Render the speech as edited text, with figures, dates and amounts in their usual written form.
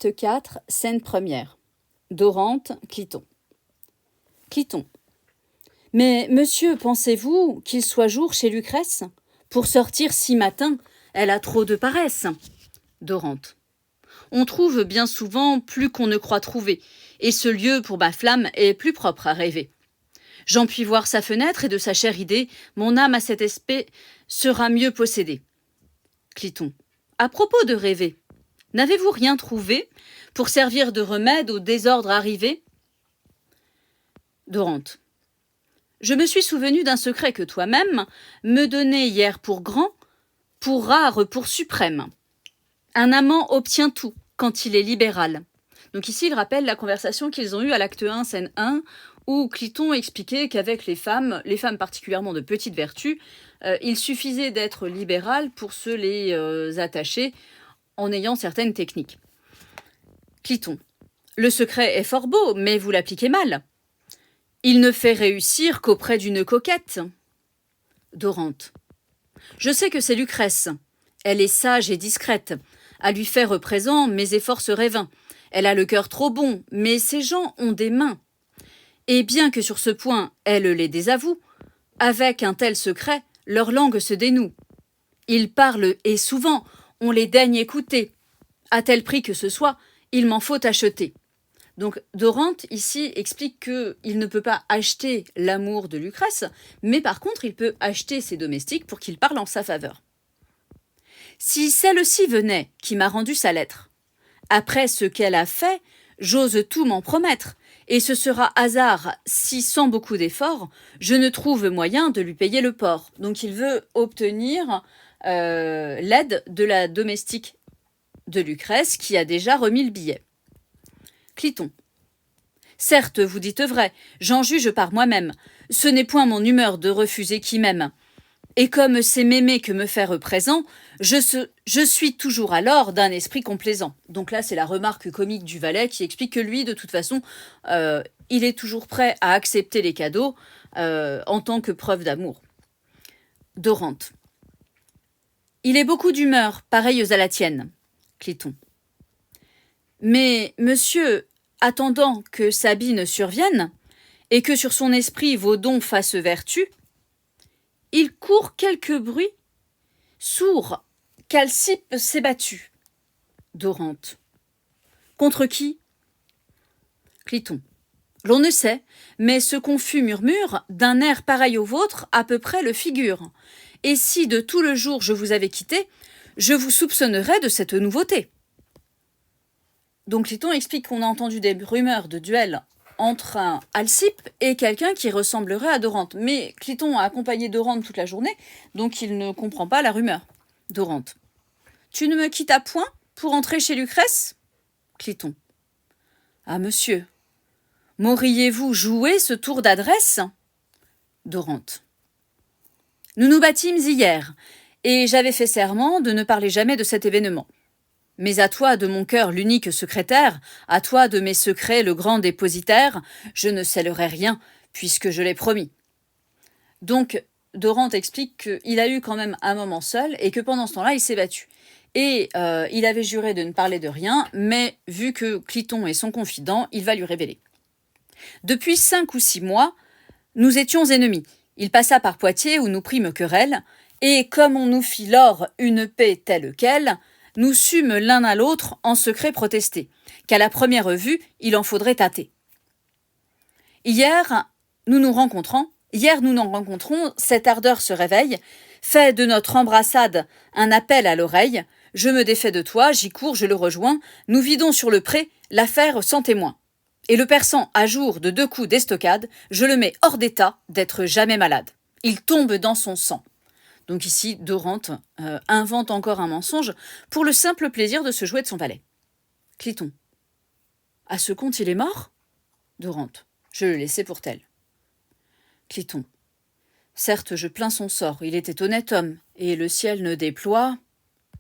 Acte 4, scène première. Dorante, Cliton. Cliton. Mais, monsieur, pensez-vous qu'il soit jour chez Lucrèce? Pour sortir si matin, elle a trop de paresse. Dorante. On trouve bien souvent plus qu'on ne croit trouver, et ce lieu pour ma flamme est plus propre à rêver. J'en puis voir sa fenêtre, et de sa chère idée, mon âme à cet aspect sera mieux possédée. Cliton. À propos de rêver, n'avez-vous rien trouvé pour servir de remède au désordre arrivé? Dorante. Je me suis souvenu d'un secret que toi-même me donnais hier pour grand, pour rare, pour suprême. Un amant obtient tout quand il est libéral. Donc ici, il rappelle la conversation qu'ils ont eue à l'acte 1, scène 1, où Cliton expliquait qu'avec les femmes particulièrement de petite vertu, il suffisait d'être libéral pour se les attacher en ayant certaines techniques. Cliton. Le secret est fort beau, mais vous l'appliquez mal. Il ne fait réussir qu'auprès d'une coquette. Dorante. Je sais que c'est Lucrèce. Elle est sage et discrète. À lui faire présent, mes efforts seraient vains. Elle a le cœur trop bon, mais ces gens ont des mains. Et bien que sur ce point, elle les désavoue, avec un tel secret, leur langue se dénoue. Ils parlent, et souvent, on les daigne écouter. À tel prix que ce soit, il m'en faut acheter. Donc Dorante, ici, explique qu'il ne peut pas acheter l'amour de Lucrèce, mais par contre, il peut acheter ses domestiques pour qu'ils parlent en sa faveur. Si celle-ci venait, qui m'a rendu sa lettre, après ce qu'elle a fait, j'ose tout m'en promettre, et ce sera hasard si, sans beaucoup d'efforts, je ne trouve moyen de lui payer le port. Donc il veut obtenir l'aide de la domestique de Lucrèce qui a déjà remis le billet. Cliton. Certes, vous dites vrai, j'en juge par moi-même. Ce n'est point mon humeur de refuser qui m'aime. Et comme c'est m'aimer que me faire présent, je suis toujours alors d'un esprit complaisant. Donc là, c'est la remarque comique du valet qui explique que lui, de toute façon, il est toujours prêt à accepter les cadeaux en tant que preuve d'amour. Dorante. Il est beaucoup d'humeur, pareilles à la tienne. Cliton. Mais, monsieur, attendant que Sabine survienne, et que sur son esprit vos dons fassent vertu, il court quelque bruit, sourd, qu'Alcippe s'est battu. Dorante. Contre qui? Cliton. L'on ne sait, mais ce confus murmure, d'un air pareil au vôtre, à peu près le figure. Et si de tout le jour je vous avais quitté, je vous soupçonnerais de cette nouveauté. Donc Cliton explique qu'on a entendu des rumeurs de duel entre un Alcippe et quelqu'un qui ressemblerait à Dorante. Mais Cliton a accompagné Dorante toute la journée, donc il ne comprend pas la rumeur. Dorante. Tu ne me quittas point pour entrer chez Lucrèce? Cliton. Ah, monsieur, m'auriez-vous joué ce tour d'adresse? Dorante. Nous nous battîmes hier, et j'avais fait serment de ne parler jamais de cet événement. Mais à toi de mon cœur l'unique secrétaire, à toi de mes secrets le grand dépositaire, je ne scellerai rien, puisque je l'ai promis. Donc, Dorante explique qu'il a eu quand même un moment seul, et que pendant ce temps-là, il s'est battu. Et il avait juré de ne parler de rien, mais vu que Cliton est son confident, il va lui révéler. Depuis 5 ou 6 mois, nous étions ennemis. Il passa par Poitiers où nous prîmes querelle, et comme on nous fit lors une paix telle quelle, nous sûmes l'un à l'autre en secret protester, qu'à la première vue, il en faudrait tâter. Hier, nous nous rencontrons, cette ardeur se réveille, fait de notre embrassade un appel à l'oreille, je me défais de toi, j'y cours, je le rejoins, nous vidons sur le pré l'affaire sans témoin. Et le perçant à jour de 2 coups d'estocade, je le mets hors d'état d'être jamais malade. Il tombe dans son sang. Donc ici, Dorante invente encore un mensonge pour le simple plaisir de se jouer de son valet. Cliton. À ce compte, il est mort? Dorante. Je le laissais pour tel. Cliton. Certes, je plains son sort, il était honnête homme, et le ciel ne déploie